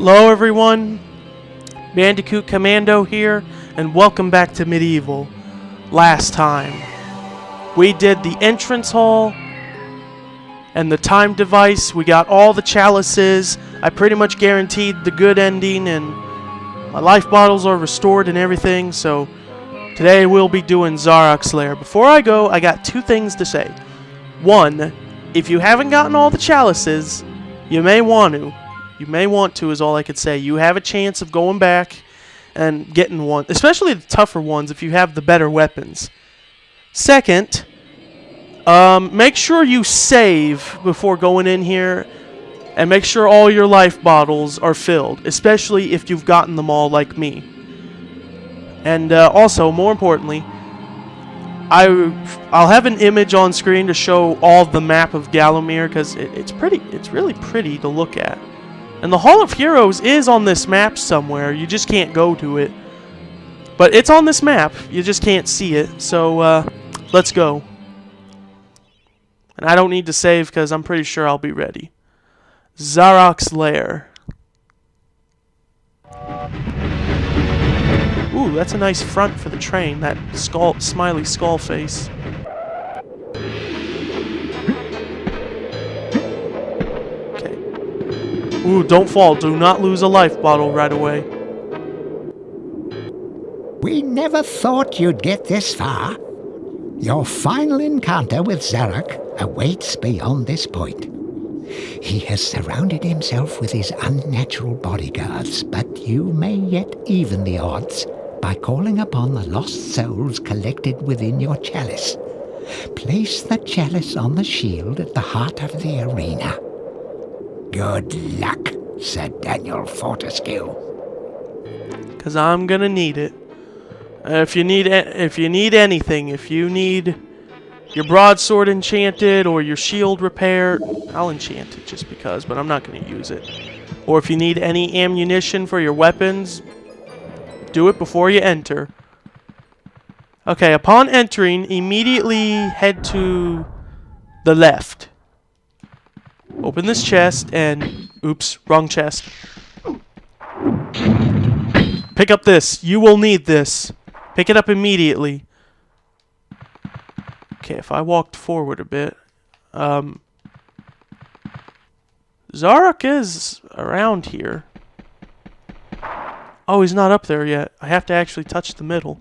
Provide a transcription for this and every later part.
Hello everyone, Bandicoot Commando here, and welcome back to Medieval. Last time, we did the entrance hall and the time device. We got all the chalices. I pretty much guaranteed the good ending, and my life bottles are restored and everything, so today we'll be doing Zarok's Lair. Before I go, I got two things to say. One, if you haven't gotten all the chalices, you may want to. You may want to is all I could say. You have a chance of going back and getting one, especially the tougher ones if you have the better weapons. Second, make sure you save before going in here, and make sure all your life bottles are filled, especially if you've gotten them all like me. And also, more importantly, I'll have an image on screen to show all the map of Gallowmere, because it's really pretty to look at. And the Hall of Heroes is on this map somewhere. You just can't go to it. But it's on this map. You just can't see it. So, let's go. And I don't need to save because I'm pretty sure I'll be ready. Zarok's Lair. Ooh, that's a nice front for the train. That smiley skull face. Ooh, don't fall. Do not lose a life bottle right away. We never thought you'd get this far. Your final encounter with Zarok awaits beyond this point. He has surrounded himself with his unnatural bodyguards, but you may yet even the odds by calling upon the lost souls collected within your chalice. Place the chalice on the shield at the heart of the arena. Good luck, Sir Daniel Fortescue. 'Cause I'm gonna need it. If you need anything, if you need your broadsword enchanted or your shield repaired, I'll enchant it just because, but I'm not gonna use it. Or if you need any ammunition for your weapons, do it before you enter. Okay, upon entering, immediately head to the left. Open this chest and... Oops, wrong chest. Pick up this. You will need this. Pick it up immediately. Okay, if I walked forward a bit... Zarok is around here. Oh, he's not up there yet. I have to actually touch the middle.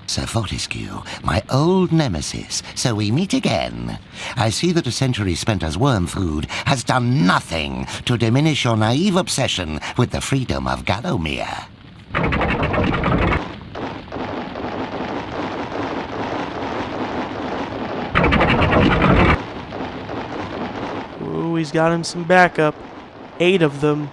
Sir Fortescue, my old nemesis, so we meet again. I see that a century spent as worm food has done nothing to diminish your naive obsession with the freedom of Gallowmere. Ooh, he's got him some backup. 8 of them.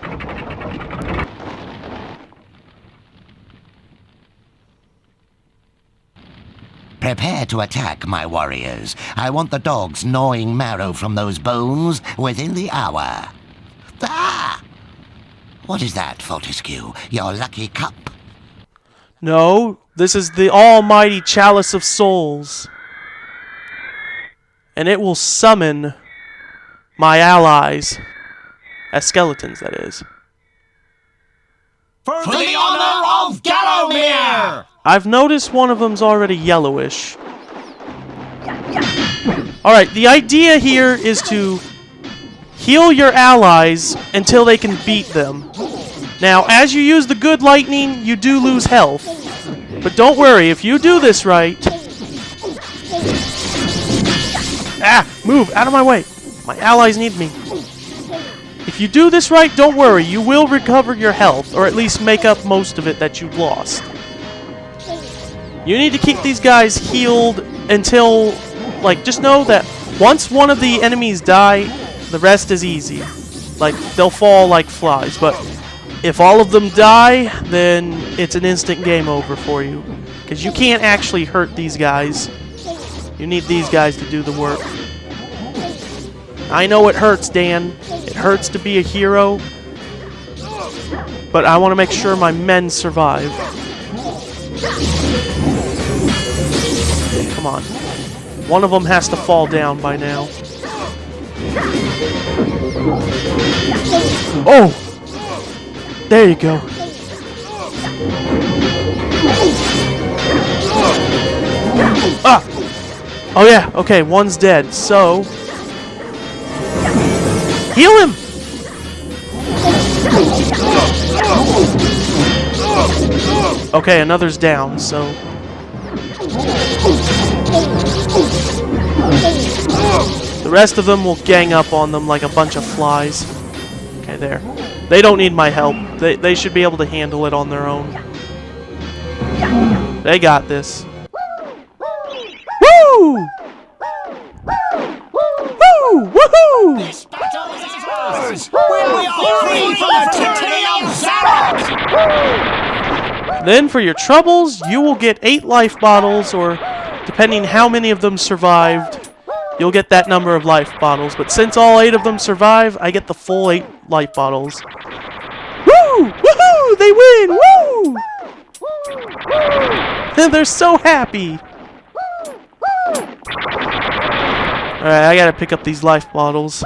Prepare to attack, my warriors. I want the dogs gnawing marrow from those bones within the hour. Ah! What is that, Fortescue? Your lucky cup? No, this is the almighty Chalice of Souls. And it will summon my allies. As skeletons, that is. For the honor of Gallowmere! I've noticed one of them's already yellowish. Alright, the idea here is to heal your allies until they can beat them. Now, as you use the good lightning, you do lose health. But don't worry, if you do this right... Ah! Move! Out of my way! My allies need me. If you do this right, don't worry, you will recover your health, or at least make up most of it that you've lost. You need to keep these guys healed until, like, just know that once one of the enemies die, the rest is easy. Like, they'll fall like flies, but if all of them die, then it's an instant game over for you. Because you can't actually hurt these guys. You need these guys to do the work. I know it hurts, Dan. It hurts to be a hero. But I want to make sure my men survive. Come on. One of them has to fall down by now. Oh! There you go. Ah! Oh yeah, okay, one's dead, so... Heal him! Okay, another's down, so... The rest of them will gang up on them like a bunch of flies. Okay, there. They don't need my help. They should be able to handle it on their own. They got this. Woo! Woo! Woohoo! This battle is ours! We are free from the tyranny of Zarok! Then for your troubles, you will get 8 life bottles, or depending how many of them survived, you'll get that number of life bottles. But since all 8 of them survive, I get the full 8 life bottles. Woo! Woohoo! They win! Woo! And they're so happy! Alright, I gotta pick up these life bottles.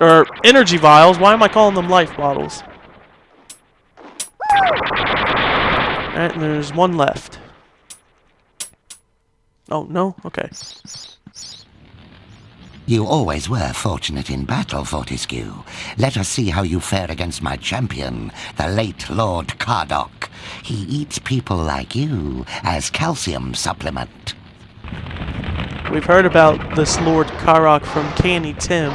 Or energy vials. Why am I calling them life bottles? Alright, and there's one left. Oh, no? Okay. You always were fortunate in battle, Fortescue. Let us see how you fare against my champion, the late Lord Cardok. He eats people like you as calcium supplement. We've heard about this Lord Karok from Canny Tim.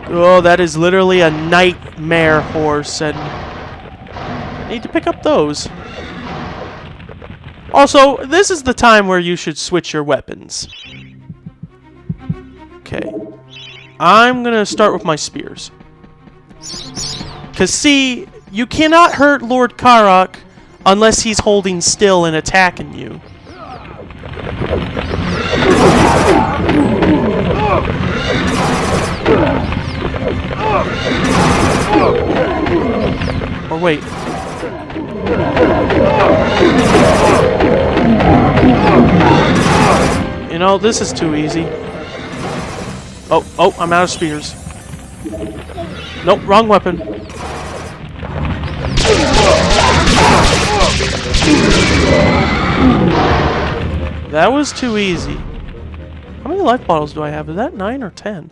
Oh, that is literally a nightmare horse, and I need to pick up those. Also, this is the time where you should switch your weapons. Okay. I'm gonna start with my spears. Cause see, you cannot hurt Lord Karok unless he's holding still and attacking you. Or wait. You know, this is too easy. Oh, I'm out of spears. Nope, wrong weapon. That was too easy. How many life bottles do I have? Is that 9 or 10?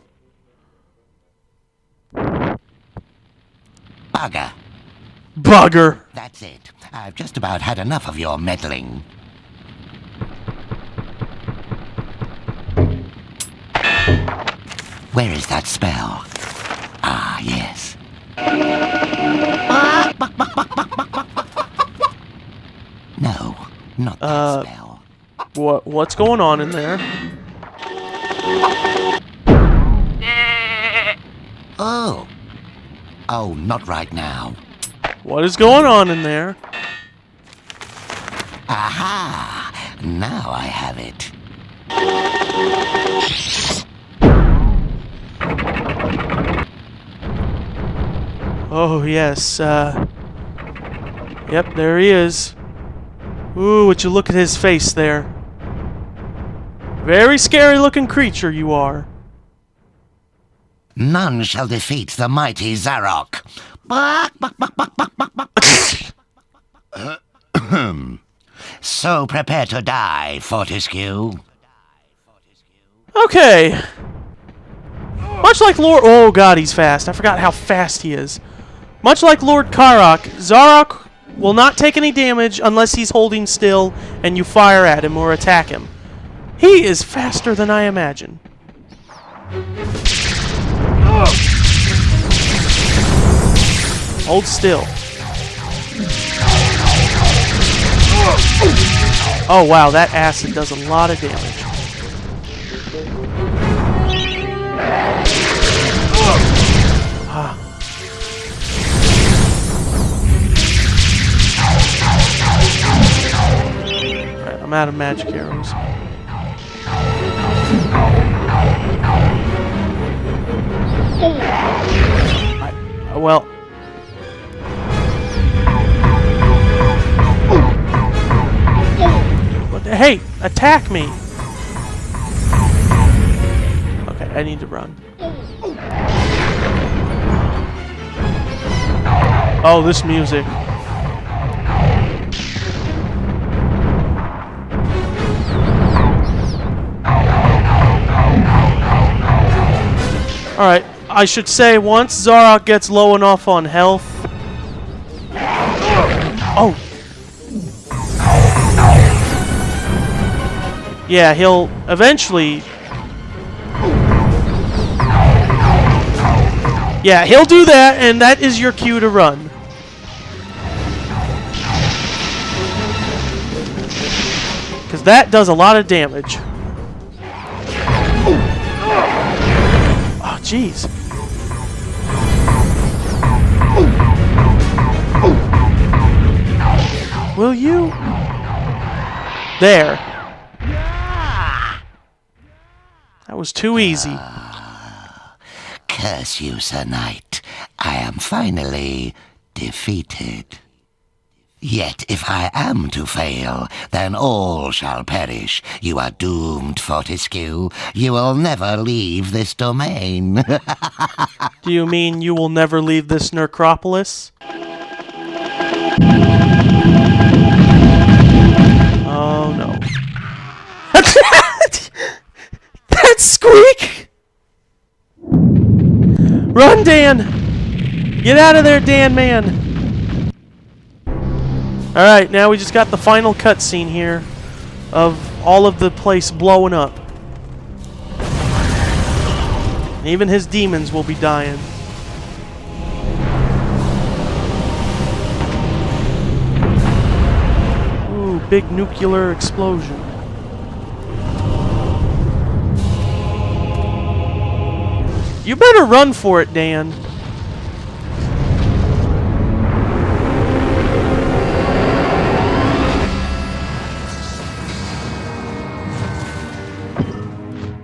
Bugger. Bugger! That's it. I've just about had enough of your meddling. Where is that spell? Ah, yes. No, not that spell. What's going on in there? Oh, not right now. What is going on in there? Aha! Now I have it. Oh, yes, yep, there he is. Ooh, would you look at his face there. Very scary looking creature you are. None shall defeat the mighty Zarok. So prepare to die, Fortescue. Okay. Much like Lord... Oh, God, he's fast. I forgot how fast he is. Much like Lord Karok, Zarok will not take any damage unless he's holding still and you fire at him or attack him. He is faster than I imagine. Hold still. Oh, wow, that acid does a lot of damage. Alright, I'm out of magic arrows. Well... Hey, attack me! Okay. Alright, I need to run. Oh, this music. Alright, I should say once Zarok gets low enough on health... Oh! Yeah, he'll eventually... Yeah, he'll do that, and that is your cue to run. Because that does a lot of damage. Oh, jeez. Will you? There. That was too easy. Curse you, Sir Knight. I am finally defeated. Yet if I am to fail, then all shall perish. You are doomed, Fortescue. You will never leave this domain. Do you mean you will never leave this necropolis? Oh no. That squeak! Run, Dan! Get out of there, Dan, man! Alright, now we just got the final cutscene here of all of the place blowing up. And even his demons will be dying. Ooh, big nuclear explosion. You better run for it, Dan.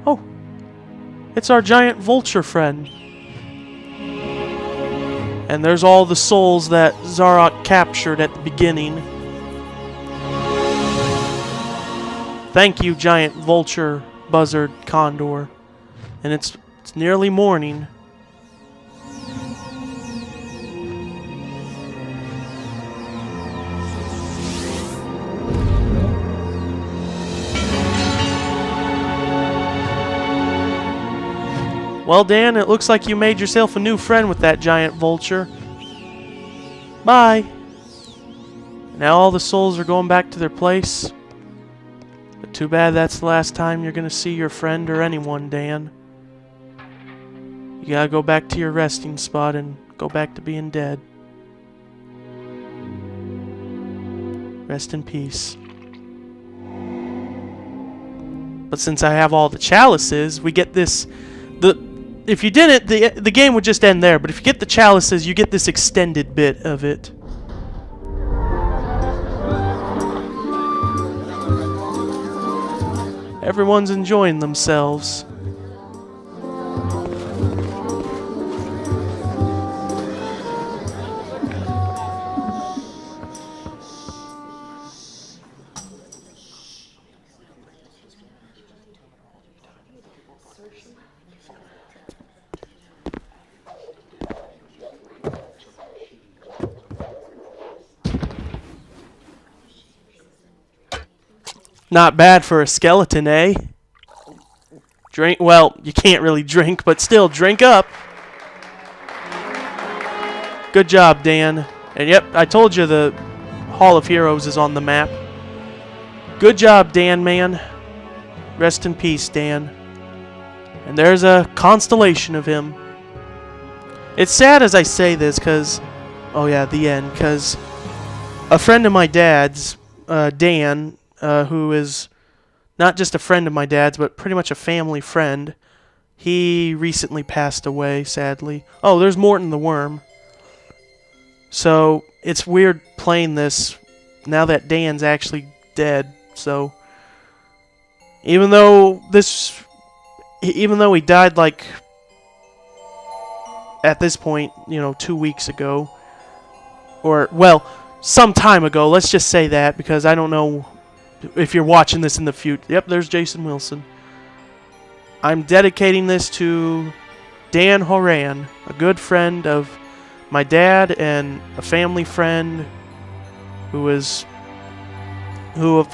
Oh, it's our giant vulture friend. And there's all the souls that Zarok captured at the beginning. Thank you, giant vulture, buzzard, condor. And it's nearly morning. Well, Dan, it looks like you made yourself a new friend with that giant vulture. Bye. Now all the souls are going back to their place. But too bad that's the last time you're going to see your friend or anyone, Dan. You gotta go back to your resting spot and go back to being dead. Rest in peace. But since I have all the chalices, we get this... If you didn't, the game would just end there. But if you get the chalices, you get this extended bit of it. Everyone's enjoying themselves. Not bad for a skeleton, eh? Drink, well, you can't really drink, but still, drink up. Good job, Dan. And yep, I told you the Hall of Heroes is on the map. Good job, Dan, man. Rest in peace, Dan. And there's a constellation of him. It's sad as I say this, because... Oh yeah, the end, because... A friend of my dad's, Dan... who is not just a friend of my dad's, but pretty much a family friend. He recently passed away, sadly. Oh, there's Morton the Worm. So, it's weird playing this now that Dan's actually dead. So, even though he died, like, at this point, 2 weeks ago. Or, well, some time ago. Let's just say that, because I don't know... If you're watching this in the future. Yep, there's Jason Wilson. I'm dedicating this to Dan Horan, a good friend of my dad and a family friend who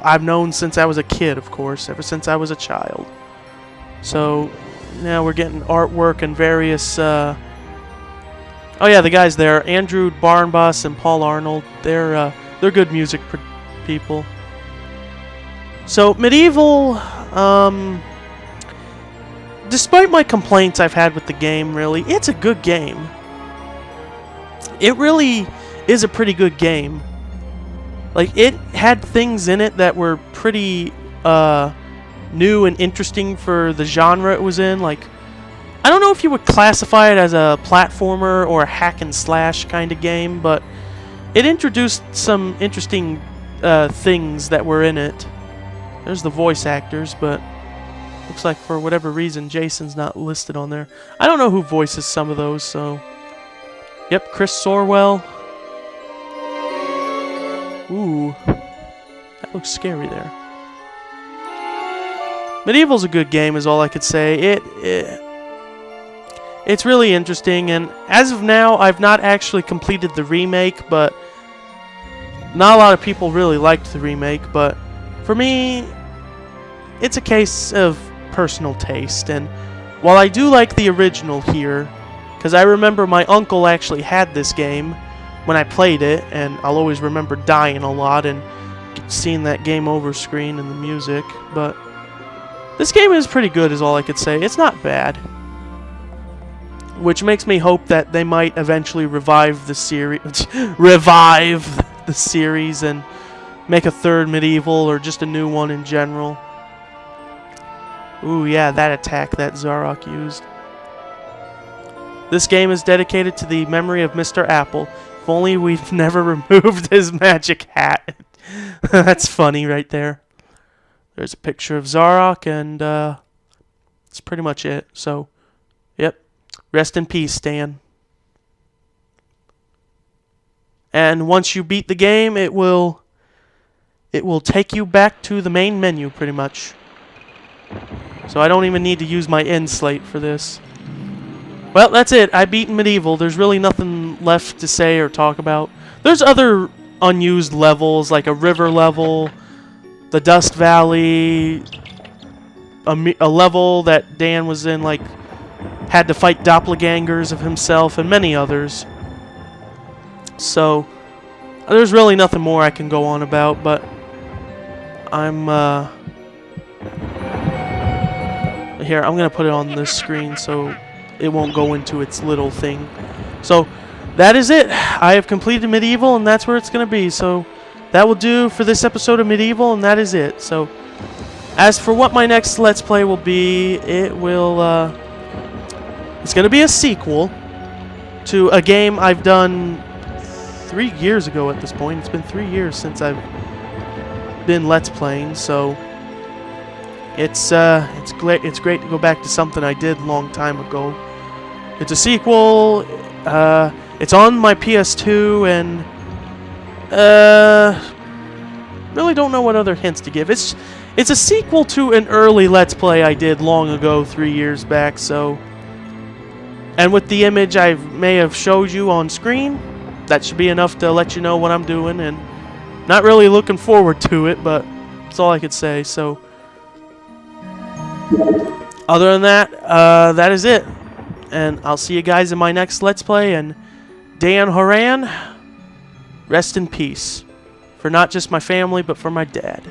I've known since I was a kid, of course, ever since I was a child. So now we're getting artwork and various. Oh yeah, the guys there, Andrew Barnbus and Paul Arnold. They're good music people. So Medieval, despite my complaints I've had with the game, really, it's a good game. It really is a pretty good game. Like, it had things in it that were pretty new and interesting for the genre it was in. Like, I don't know if you would classify it as a platformer or a hack and slash kind of game, but it introduced some interesting things that were in it. There's the voice actors, but looks like for whatever reason Jason's not listed on there. I don't know who voices some of those, so... Yep, Chris Sorwell. Ooh, that looks scary there. Medieval's a good game, is all I could say. It's really interesting, and as of now, I've not actually completed the remake, but not a lot of people really liked the remake, but for me, it's a case of personal taste, and while I do like the original here, because I remember my uncle actually had this game when I played it, and I'll always remember dying a lot and seeing that game over screen and the music, but this game is pretty good, is all I could say. It's not bad. Which makes me hope that they might eventually revive the series and make a third Medieval or just a new one in general. Ooh, yeah, that attack that Zarok used. This game is dedicated to the memory of Mr. Apple. If only we've never removed his magic hat. That's funny right there. There's a picture of Zarok, and that's pretty much it. So, yep. Rest in peace, Stan. And once you beat the game, it will take you back to the main menu, pretty much. So I don't even need to use my end slate for this. Well, that's it. I beat Medieval. There's really nothing left to say or talk about. There's other unused levels, like a river level, the Dust Valley, a level that Dan was in, like, had to fight doppelgangers of himself, and many others. So, there's really nothing more I can go on about, but I'm here, I'm going to put it on this screen so it won't go into its little thing. So, that is it. I have completed Medieval, and that's where it's going to be. So, that will do for this episode of Medieval, and that is it. So, as for what my next Let's Play will be, it will, it's going to be a sequel to a game I've done 3 years ago at this point. It's been 3 years since I've been Let's Playing, so it's great to go back to something I did a long time ago. It's a sequel. It's on my PS2, and really don't know what other hints to give. It's a sequel to an early Let's Play I did long ago, 3 years back. So, and with the image I may have showed you on screen, that should be enough to let you know what I'm doing. And not really looking forward to it, but that's all I could say. So, other than that, that is it. And I'll see you guys in my next Let's Play. And Dan Horan, rest in peace. For not just my family, but for my dad.